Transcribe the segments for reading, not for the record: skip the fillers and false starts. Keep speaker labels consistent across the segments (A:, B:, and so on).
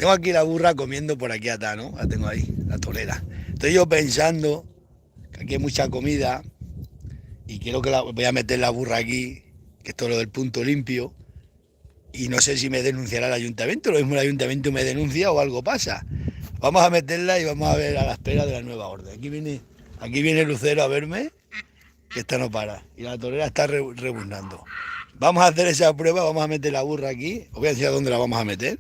A: Tengo aquí la burra comiendo por aquí atrás, ¿no? La tengo ahí, la torera. Estoy yo pensando que aquí hay mucha comida y quiero que voy a meter la burra aquí, que esto es lo del punto limpio, y no sé si me denunciará el ayuntamiento, lo mismo el ayuntamiento me denuncia o algo pasa. Vamos a meterla y vamos a ver a la espera de la nueva orden. Aquí viene Lucero a verme, que esta no para, y la torera está rebuznando. Vamos a hacer esa prueba, vamos a meter la burra aquí, os voy a decir a dónde la vamos a meter.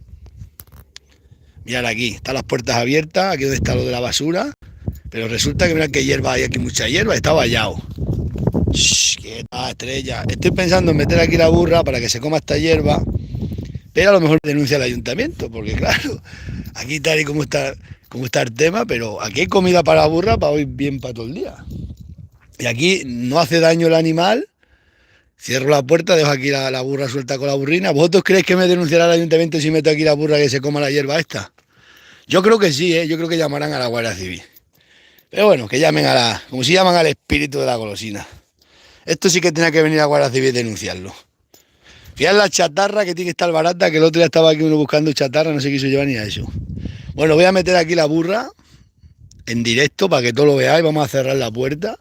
A: Mirad aquí, están las puertas abiertas, aquí donde está lo de la basura, pero resulta que mirad que hierba hay aquí, mucha hierba, está vallado. Quieta, estrella. Estoy pensando en meter aquí la burra para que se coma esta hierba, pero a lo mejor denuncia al ayuntamiento, porque claro, aquí tal y como está el tema, pero aquí hay comida para la burra para hoy bien para todo el día. Y aquí no hace daño el animal, cierro la puerta, dejo aquí la burra suelta con la burrina. ¿Vosotros creéis que me denunciará el ayuntamiento si meto aquí la burra que se coma la hierba esta? Yo creo que sí, ¿eh? Yo creo que llamarán a la Guardia Civil. Pero bueno, que llamen como si llaman al espíritu de la golosina. Esto sí que tenía que venir a la Guardia Civil y denunciarlo. Fíjate la chatarra que tiene que estar barata, que el otro día estaba aquí uno buscando chatarra, no se quiso llevar ni a eso. Bueno, voy a meter aquí la burra en directo para que todo lo veáis. Vamos a cerrar la puerta.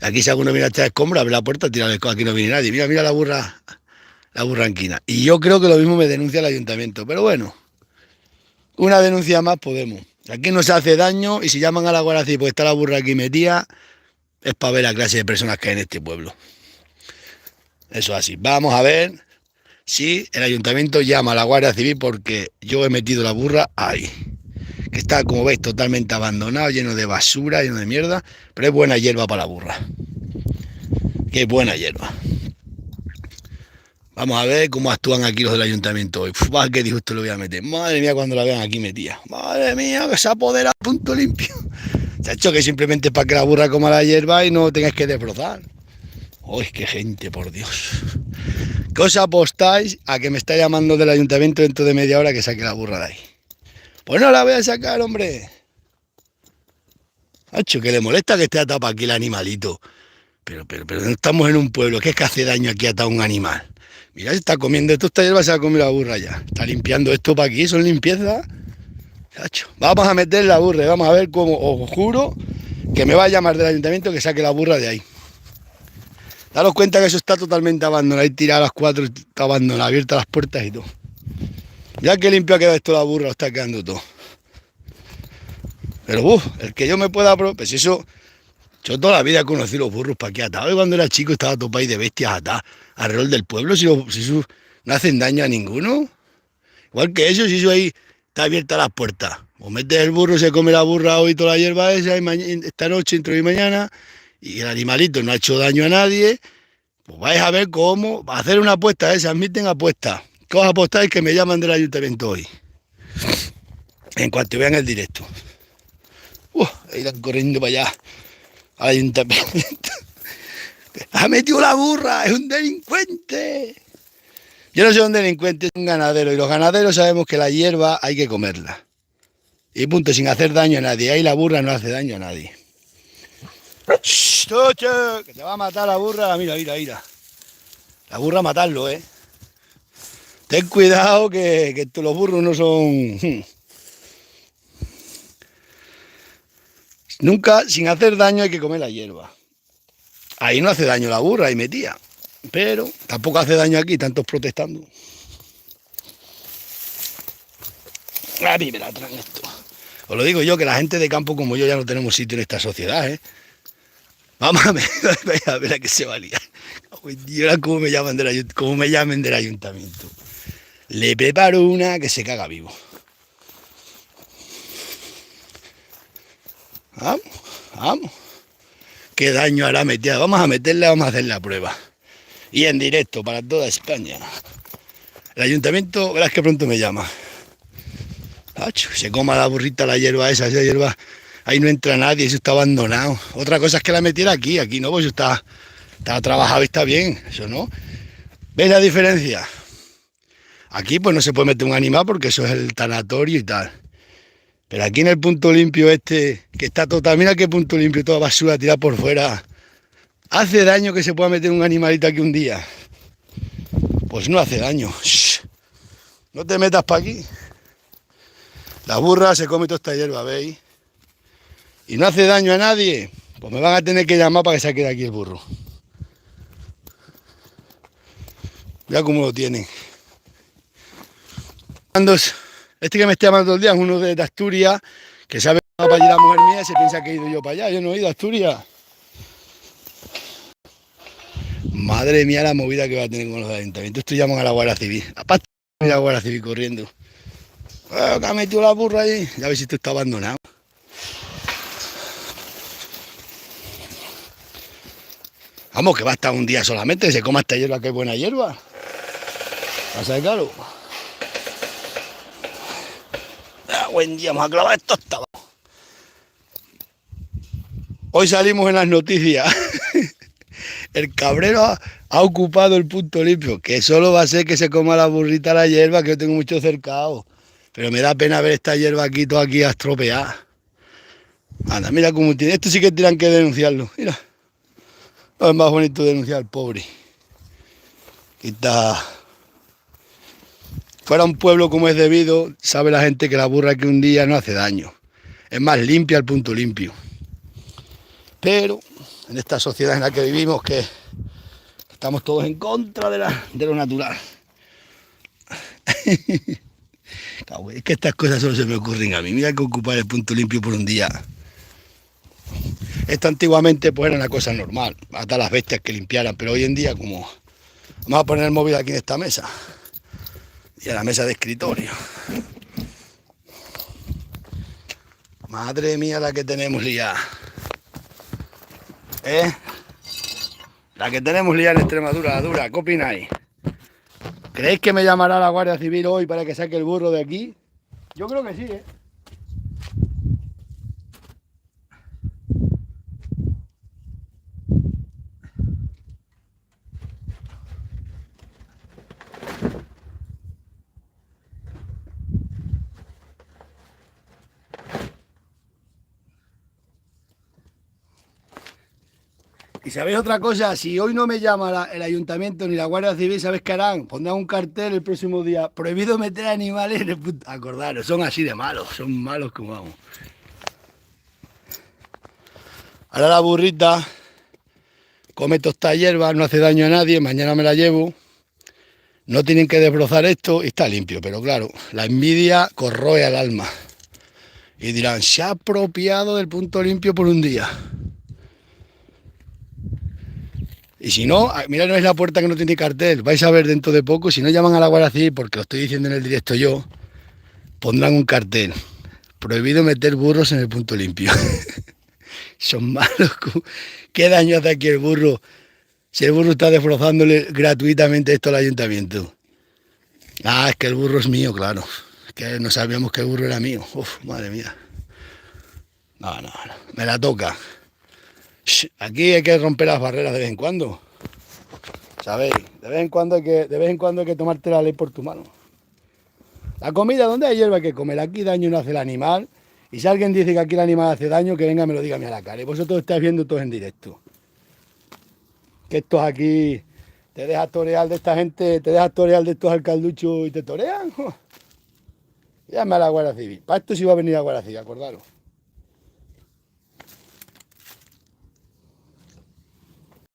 A: Aquí si alguno mira esta escombra, abre la puerta, tira el aquí no viene nadie. Mira, mira la burranquina. Y yo creo que lo mismo me denuncia el ayuntamiento. Pero bueno, una denuncia más podemos. Aquí no se hace daño y si llaman a la Guardia Civil porque está la burra aquí metida, es para ver la clase de personas que hay en este pueblo. Eso es así. Vamos a ver si el ayuntamiento llama a la Guardia Civil porque yo he metido la burra ahí. Que está, como veis, totalmente abandonado, lleno de basura, lleno de mierda. Pero es buena hierba para la burra. Qué buena hierba. Vamos a ver cómo actúan aquí los del ayuntamiento hoy. Uf, qué disgusto lo voy a meter. Madre mía, cuando la vean aquí metida. Madre mía, que se apodera a punto limpio. Se ha hecho que simplemente es para que la burra coma la hierba y no tengas que desbrozar. Uy, qué gente, por Dios. ¿Qué os apostáis a que me está llamando del ayuntamiento dentro de media hora que saque la burra de ahí? Pues no la voy a sacar, hombre. Hacho, que le molesta que esté atado para aquí el animalito. Pero no estamos en un pueblo, que es que hace daño aquí atado un animal. Mira, se está comiendo esto, esta hierba se ha comido la burra ya. Está limpiando esto para aquí, son limpiezas. Hacho, vamos a meter la burra, vamos a ver cómo, os juro, que me va a llamar del ayuntamiento que saque la burra de ahí. Daros cuenta que eso está totalmente abandonado, ahí tirado a las 4, está abandonado, abiertas las puertas y todo. Ya que limpio ha quedado esto la burra, lo está quedando todo. Pero el que yo me pueda... Pues eso, yo toda la vida he conocido los burros para aquí atados. Y cuando era chico estaba todo país de bestias atadas alrededor del pueblo, si eso no hacen daño a ninguno. Igual que eso, si eso ahí está abierta las puertas. O metes el burro, se come la burra hoy toda la hierba esa, esta noche, dentro de mañana, y el animalito no ha hecho daño a nadie, pues vais a ver cómo, va a hacer una apuesta, se admiten apuestas. ¿Qué os apostáis que me llaman del ayuntamiento hoy? En cuanto vean el directo. Irán corriendo para allá, al ayuntamiento. ¡Ha metido la burra! ¡Es un delincuente! Yo no soy un delincuente, soy un ganadero. Y los ganaderos sabemos que la hierba hay que comerla. Y punto, sin hacer daño a nadie. Ahí la burra no hace daño a nadie. ¡Shh, Toche! Que te va a matar la burra. Mira, mira, mira. La burra a matarlo, ¿eh? Ten cuidado que los burros no son... Nunca, sin hacer daño, hay que comer la hierba. Ahí no hace daño la burra, ahí metía. Pero tampoco hace daño aquí, tantos protestando. A mí me la traen esto. Os lo digo yo, que la gente de campo como yo ya no tenemos sitio en esta sociedad, ¿eh? Vamos a ver a qué se va a liar. Y ahora cómo me llaman del ayuntamiento. Le preparo una que se caga vivo. Vamos, vamos. ¿Qué daño hará metida? Vamos a meterla, vamos a hacer la prueba. Y en directo para toda España. El ayuntamiento, verás que pronto me llama. Se coma la burrita la hierba esa hierba. Ahí no entra nadie, eso está abandonado. Otra cosa es que la metiera aquí no, pues está trabajado y está bien, eso no. ¿Ves la diferencia? Aquí pues no se puede meter un animal porque eso es el tanatorio y tal. Pero aquí en el punto limpio este, que está total, mira qué punto limpio, toda basura tirada por fuera. ¿Hace daño que se pueda meter un animalito aquí un día? Pues no hace daño. Shh. No te metas para aquí. La burra se come toda esta hierba, ¿veis? Y no hace daño a nadie. Pues me van a tener que llamar para que se quede aquí el burro. Ya como lo tienen. Este que me está llamando todo el día es uno de Asturias, que sabe que va para allí la mujer mía y se piensa que he ido yo para allá. Yo no he ido a Asturias. Madre mía la movida que va a tener con los ayuntamientos. Esto llaman a la Guardia Civil. Aparte de la Guardia Civil corriendo. Que ha metido la burra ahí. Ya ves si esto está abandonado. Vamos, que va a estar un día solamente, que se coma esta hierba, que es buena hierba. Pasa de claro. Buen día, vamos a clavar esto hasta abajo. Hoy salimos en las noticias. El cabrero ha ocupado el punto limpio, que solo va a ser que se coma la burrita la hierba, que yo tengo mucho cercado. Pero me da pena ver esta hierba aquí, toda aquí estropeada. Anda, mira cómo tiene. Esto sí que tienen que denunciarlo. Mira. No es más bonito denunciar al pobre. Quita. Fuera un pueblo como es debido, sabe la gente que la burra que un día no hace daño. Es más limpia el punto limpio. Pero en esta sociedad en la que vivimos, que estamos todos en contra de lo natural. Es que estas cosas solo se me ocurren a mí. Mira que ocupar el punto limpio por un día. Esto antiguamente pues era una cosa normal, hasta las bestias que limpiaran, pero hoy en día como vamos a poner el móvil aquí en esta mesa y a la mesa de escritorio. Madre mía la que tenemos liada. La que tenemos liada en Extremadura, dura, ¿qué opináis? ¿Creéis que me llamará la Guardia Civil hoy para que saque el burro de aquí? Yo creo que sí, Y sabéis otra cosa, si hoy no me llama el ayuntamiento ni la Guardia Civil, ¿sabéis qué harán? Pondrán un cartel el próximo día, prohibido meter animales en el punto. Acordaros, son así de malos, son malos como vamos. Ahora la burrita come toda esta hierba, no hace daño a nadie, mañana me la llevo. No tienen que desbrozar esto y está limpio, pero claro, la envidia corroe al alma. Y dirán, se ha apropiado del punto limpio por un día. Y si no, mirad, no es la puerta que no tiene cartel, vais a ver dentro de poco, si no llaman a la Guardia Civil, porque lo estoy diciendo en el directo yo, pondrán un cartel. Prohibido meter burros en el punto limpio. Son malos. ¿Qué daño hace aquí el burro? Si el burro está desbrozándole gratuitamente esto al ayuntamiento. Ah, es que el burro es mío, claro. Es que no sabíamos que el burro era mío. Uf, madre mía. No, me la toca. Aquí hay que romper las barreras de vez en cuando. ¿Sabéis? De vez en cuando hay que tomarte la ley por tu mano. La comida, ¿dónde hay hierba que comer? Aquí daño no hace el animal. Y si alguien dice que aquí el animal hace daño, que venga y me lo diga a mí a la cara. Y vosotros estáis viendo todos en directo. Que estos aquí te dejas torear de esta gente, te dejas torear de estos alcalduchos y te torean. Llama a la Guardia Civil. Para esto sí va a venir la Guardia Civil, acordaros.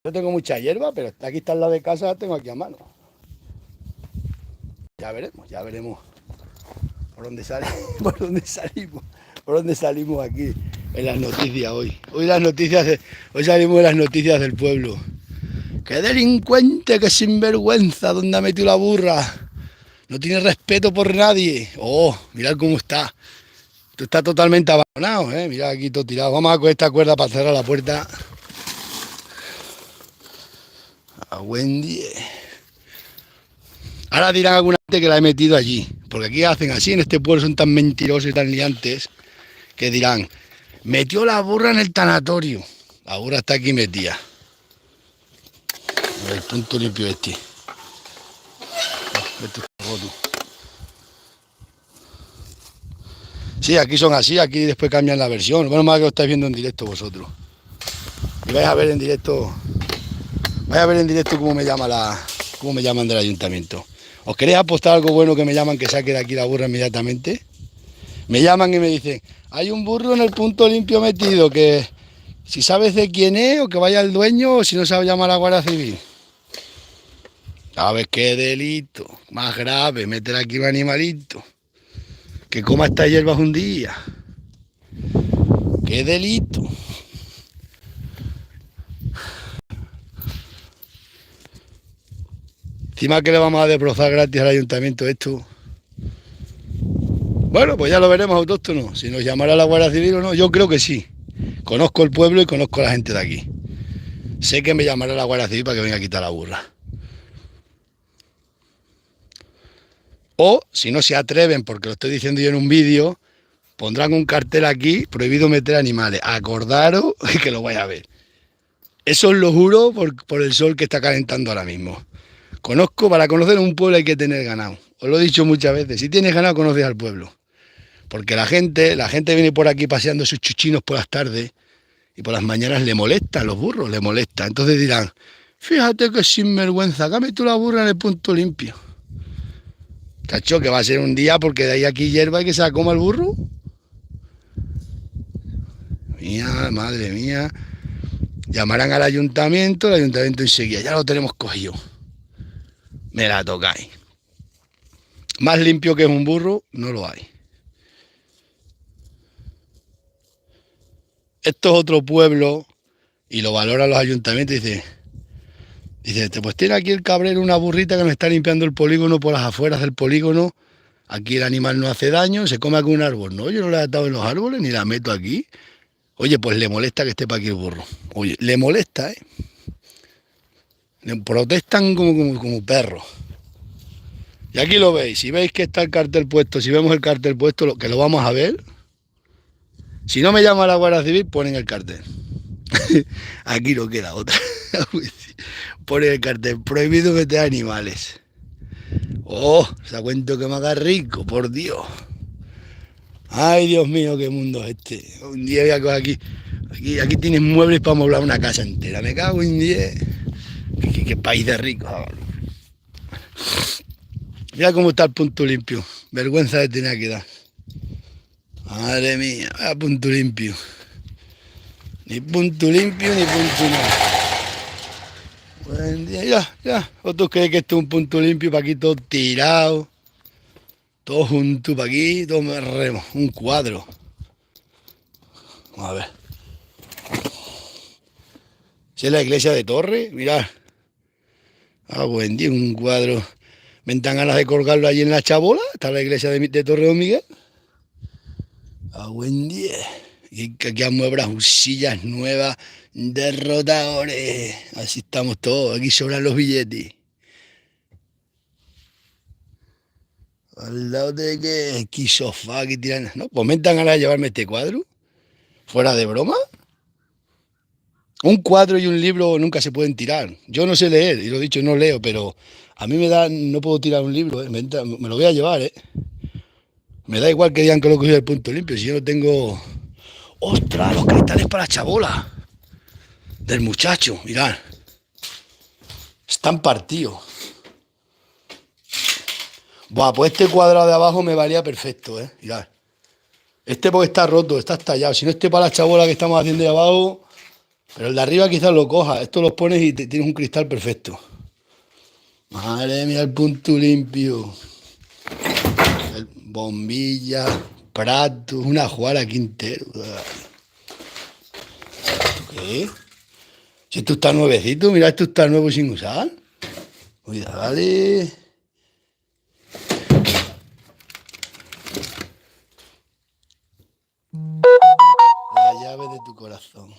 A: Yo tengo mucha hierba, pero aquí está al lado de casa, la tengo aquí a mano. Ya veremos por dónde sale, por dónde salimos aquí en las noticias hoy. Hoy salimos de las noticias del pueblo. ¡Qué delincuente, qué sinvergüenza! ¿Dónde ha metido la burra? No tiene respeto por nadie. Oh, mirad cómo está. Esto está totalmente abandonado, mirad aquí todo tirado. Vamos a coger esta cuerda para cerrar la puerta. A buen día. Ahora dirán alguna gente que la he metido allí, porque aquí hacen así, en este pueblo son tan mentirosos y tan liantes, que dirán, metió la burra en el tanatorio. La burra está aquí metida. El punto limpio este. Sí, aquí son así, aquí después cambian la versión. Bueno, más que lo estáis viendo en directo vosotros. Y vais a ver en directo cómo me llaman del ayuntamiento. ¿Os queréis apostar algo bueno que me llaman que saque de aquí la burra inmediatamente? Me llaman y me dicen, hay un burro en el punto limpio metido, que si sabes de quién es, o que vaya el dueño, o si no sabe llamar a la Guardia Civil. ¿Sabes qué delito? Más grave, meter aquí un animalito. Que coma estas hierbas un día. ¿Qué delito? Encima que le vamos a destrozar gratis al ayuntamiento esto. Bueno, pues ya lo veremos, autóctono. Si nos llamará la Guardia Civil o no, yo creo que sí. Conozco el pueblo y conozco a la gente de aquí. Sé que me llamará la Guardia Civil para que venga a quitar la burra. O, si no se atreven, porque lo estoy diciendo yo en un vídeo, pondrán un cartel aquí, prohibido meter animales. Acordaros que lo vais a ver. Eso os lo juro por el sol que está calentando ahora mismo. Para conocer un pueblo hay que tener ganado. Os lo he dicho muchas veces. Si tienes ganado, conoces al pueblo. Porque la gente viene por aquí paseando sus chuchinos por las tardes y por las mañanas le molestan los burros, le molesta. Entonces dirán, fíjate que sinvergüenza, dame tú la burra en el punto limpio. Cacho, que va a ser un día porque de ahí aquí hierba y que se la coma el burro. Mía, madre mía. Llamarán al ayuntamiento, el ayuntamiento enseguida, ya lo tenemos cogido. Me la tocáis. Más limpio que es un burro, no lo hay. Esto es otro pueblo y lo valoran los ayuntamientos y dice, pues tiene aquí el cabrero una burrita que me está limpiando el polígono por las afueras del polígono. Aquí el animal no hace daño, se come aquí un árbol. No, yo no la he atado en los árboles ni la meto aquí. Oye, pues le molesta que esté para aquí el burro. Oye, le molesta, ¿eh? Le protestan como perros. Y aquí lo veis, si veis que está el cartel puesto, si vemos el cartel puesto, que lo vamos a ver. Si no me llama la Guardia Civil, ponen el cartel. Aquí no queda otra. Ponen el cartel, prohibido meter animales. Oh, se cuento que me haga rico, por Dios. Ay, Dios mío, qué mundo es este. Un día voy a coger aquí tienes muebles para moblar una casa entera. Me cago en 10. Qué país de ricos. Mira cómo está el punto limpio. Vergüenza de tener que dar. Madre mía, a punto limpio. Ni punto limpio ni punto nada. Buen día, ya. ¿Otros creen que esto es un punto limpio para aquí todo tirado? Todo junto para aquí, todo remo. Un cuadro. Vamos a ver. Si es la iglesia de Torre, mirad. Buen día, un cuadro. ¿Me dan ganas de colgarlo allí en la chabola? Está la iglesia de Torre Don Miguel. Buen día. Y que aquí amueblan sillas nuevas, derrotadores. Así estamos todos. Aquí sobran los billetes. Al lado de que aquí sofá, aquí tiran. No, pues me dan ganas de llevarme este cuadro. Fuera de broma. Un cuadro y un libro nunca se pueden tirar. Yo no sé leer, y lo he dicho, no leo, pero a mí me da, no puedo tirar un libro, me lo voy a llevar, Me da igual que digan que lo he cogido del punto limpio, si yo no tengo... ¡Ostras! Los cristales para la chabola del muchacho, mirad. Están partidos. Buah, pues este cuadrado de abajo me valía perfecto, mirad. Este porque está roto, está estallado. Si no, este para la chabola que estamos haciendo de abajo... Pero el de arriba quizás lo coja. Esto los pones y tienes un cristal perfecto. Madre mía, el punto limpio. Bombilla, prato, una juara aquí entero. ¿Qué? Si esto está nuevecito, mira, esto está nuevo sin usar. Cuidado, dale. La llave de tu corazón.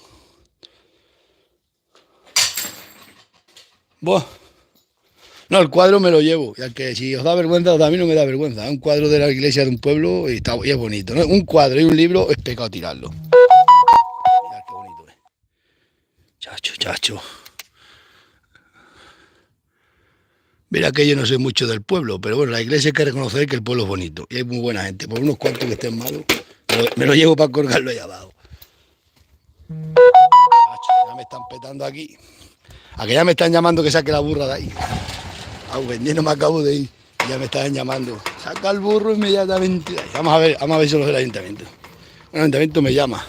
A: Buah. No, el cuadro me lo llevo, ya que si os da vergüenza, a mí no me da vergüenza. Es un cuadro de la iglesia de un pueblo y es bonito, ¿no? Un cuadro y un libro es pecado tirarlo. Mirad qué bonito es. Chacho. Mira que yo no soy mucho del pueblo, pero bueno, la iglesia hay que reconocer que el pueblo es bonito. Y hay muy buena gente. Por unos cuantos que estén malos, me lo llevo para colgarlo ahí abajo. Chacho, ya me están petando aquí. A que ya me están llamando que saque la burra de ahí. Vendiendo, me acabo de ir. Ya me estaban llamando. Saca el burro inmediatamente. Vamos a ver si los del ayuntamiento. El ayuntamiento me llama.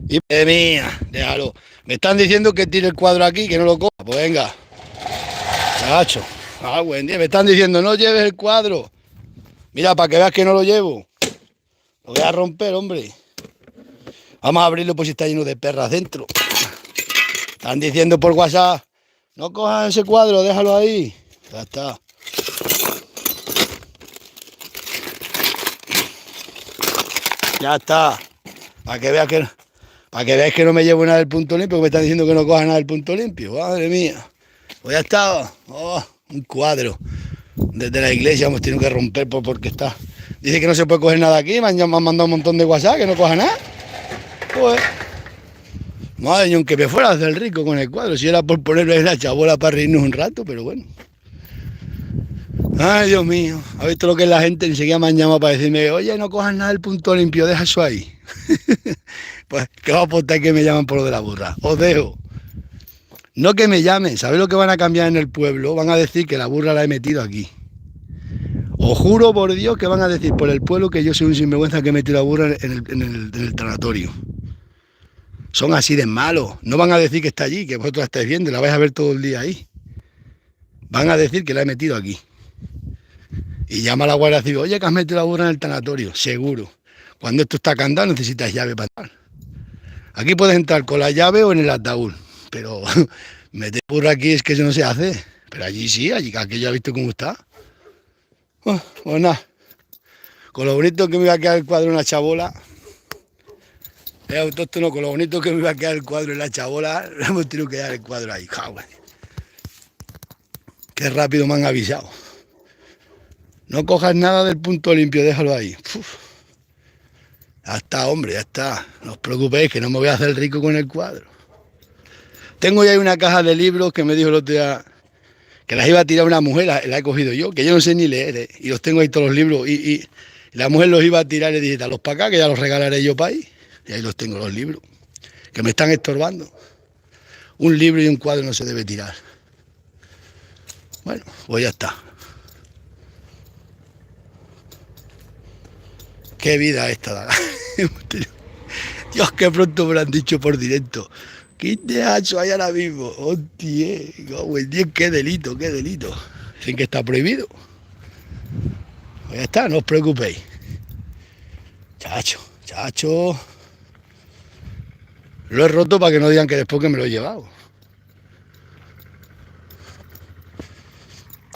A: Y mía, déjalo. Me están diciendo que tire el cuadro aquí, que no lo coja. Pues venga. Chacho. Ah, buen día. Me están diciendo, no lleves el cuadro. Mira, para que veas que no lo llevo. Lo voy a romper, hombre. Vamos a abrirlo por si está lleno de perras dentro. Están diciendo por WhatsApp, no cojas ese cuadro, déjalo ahí. Ya está. Ya está. Para que veáis que no me llevo nada del punto limpio, que me están diciendo que no coja nada del punto limpio. Madre mía. Pues ya está. Oh, un cuadro. Desde la iglesia hemos tenido que romper porque está. Dice que no se puede coger nada aquí. Me han mandado un montón de WhatsApp que no coja nada. Pues. Madre mía, aunque me fuera a hacer rico con el cuadro. Si era por ponerle la chabola para reírnos un rato, pero bueno. Ay, Dios mío. ¿Ha visto lo que es la gente? Enseguida me han llamado para decirme, oye, no cojas nada del punto limpio, deja eso ahí. Pues, ¿qué va a apostar que me llaman por lo de la burra? Os dejo. No que me llamen, ¿sabéis lo que van a cambiar en el pueblo? Van a decir que la burra la he metido aquí. Os juro por Dios que van a decir por el pueblo que yo soy un sinvergüenza que he metido la burra en el tanatorio. Son así de malos. No van a decir que está allí, que vosotros la estáis viendo, la vais a ver todo el día ahí. Van a decir que la he metido aquí. Y llama a la Guardia Civil, oye, que has metido la burra en el tanatorio. Seguro. Cuando esto está candado necesitas llave para entrar. Aquí puedes entrar con la llave o en el ataúd. Pero meter burra aquí es que eso no se hace. Pero allí sí, allí aquello ha visto cómo está. Pues nada. Con lo bonito que me iba a quedar el cuadro en la chabola. Es autóctono, con lo bonito que me iba a quedar el cuadro en la chabola. Hemos tenido que dar el cuadro ahí. Qué rápido me han avisado. No cojas nada del punto limpio, déjalo ahí. Uf. Ya está, hombre, ya está. No os preocupéis que no me voy a hacer rico con el cuadro. Tengo ya una caja de libros que me dijo el otro día que las iba a tirar una mujer, la he cogido yo, que yo no sé ni leer, y los tengo ahí todos los libros. Y la mujer los iba a tirar y le dije, dalos para acá, que ya los regalaré yo para ahí. Y ahí los tengo, los libros, que me están estorbando. Un libro y un cuadro no se debe tirar. Bueno, pues ya está. Qué vida esta. Dios, qué pronto me lo han dicho por directo. ¿Qué te ha hecho ahí ahora mismo? Hostia, qué delito, qué delito. Sin que está prohibido. Pues ya está, no os preocupéis. Chacho. Lo he roto para que no digan que después que me lo he llevado.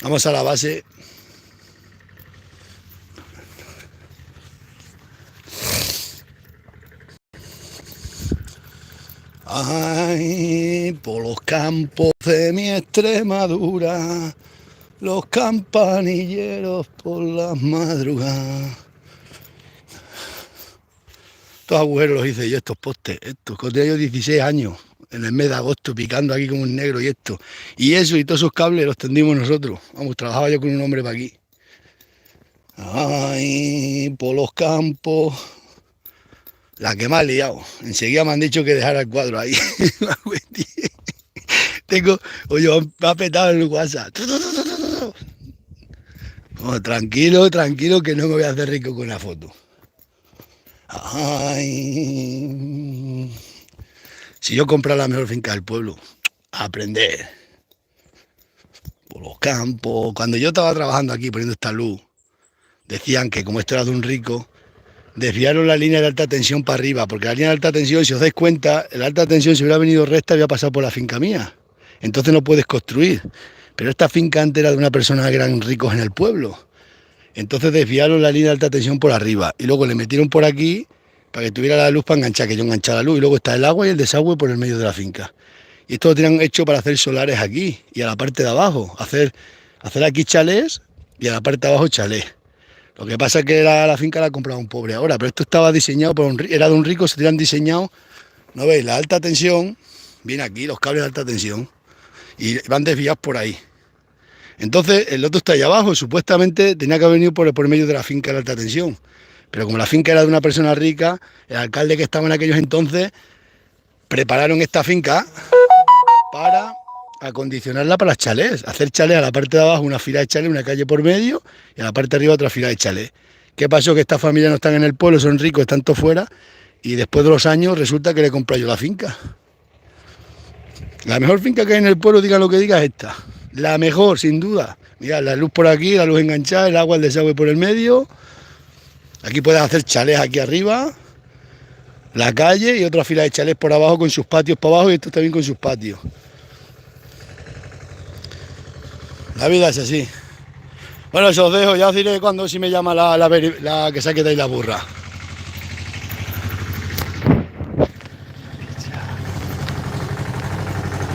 A: Vamos a la base. Ay, por los campos de mi Extremadura, los campanilleros por las madrugadas. Estos agujeros los hice yo, estos postes, estos, que tenía yo 16 años, en el mes de agosto, picando aquí como un negro y esto. Y eso y todos esos cables los tendimos nosotros. Vamos, trabajaba yo con un hombre para aquí. Ay, por los campos. La que me ha liado. Enseguida me han dicho que dejara el cuadro ahí. Oye, me ha petado el WhatsApp. Oh, tranquilo, que no me voy a hacer rico con la foto. Ay, si yo comprara la mejor finca del pueblo, a aprender. Por los campos. Cuando yo estaba trabajando aquí poniendo esta luz, decían que como esto era de un rico, desviaron la línea de alta tensión para arriba, porque la línea de alta tensión, si os dais cuenta, la alta tensión si hubiera venido recta había pasado por la finca mía. Entonces no puedes construir. Pero esta finca antes era de una persona que eran ricos en el pueblo. Entonces desviaron la línea de alta tensión por arriba. Y luego le metieron por aquí para que tuviera la luz para enganchar, que yo enganchara la luz. Y luego está el agua y el desagüe por el medio de la finca. Y esto lo tenían hecho para hacer solares aquí y a la parte de abajo. Hacer aquí chalés y a la parte de abajo chalés. Lo que pasa es que la finca la ha comprado un pobre ahora, pero esto estaba diseñado por era de un rico, se tenían diseñado, ¿no veis? La alta tensión, viene aquí, los cables de alta tensión, y van desviados por ahí. Entonces, el loto está ahí abajo, supuestamente tenía que haber venido por medio de la finca de alta tensión. Pero como la finca era de una persona rica, el alcalde que estaba en aquellos entonces prepararon esta finca para acondicionarla para las chalés, hacer chalés a la parte de abajo, una fila de chalés, una calle por medio, y a la parte de arriba otra fila de chalés. ¿Qué pasó? Que estas familias no están en el pueblo, son ricos, están todos fuera, y después de los años resulta que le compré yo la finca. La mejor finca que hay en el pueblo, diga lo que diga, es esta. La mejor, sin duda. Mira, la luz por aquí, la luz enganchada, el agua, el desagüe por el medio. Aquí puedes hacer chalés aquí arriba, la calle y otra fila de chalés por abajo con sus patios para abajo y estos también con sus patios. La vida es así. Bueno, eso os dejo, ya os diré cuando si me llama la que saque de ahí la burra.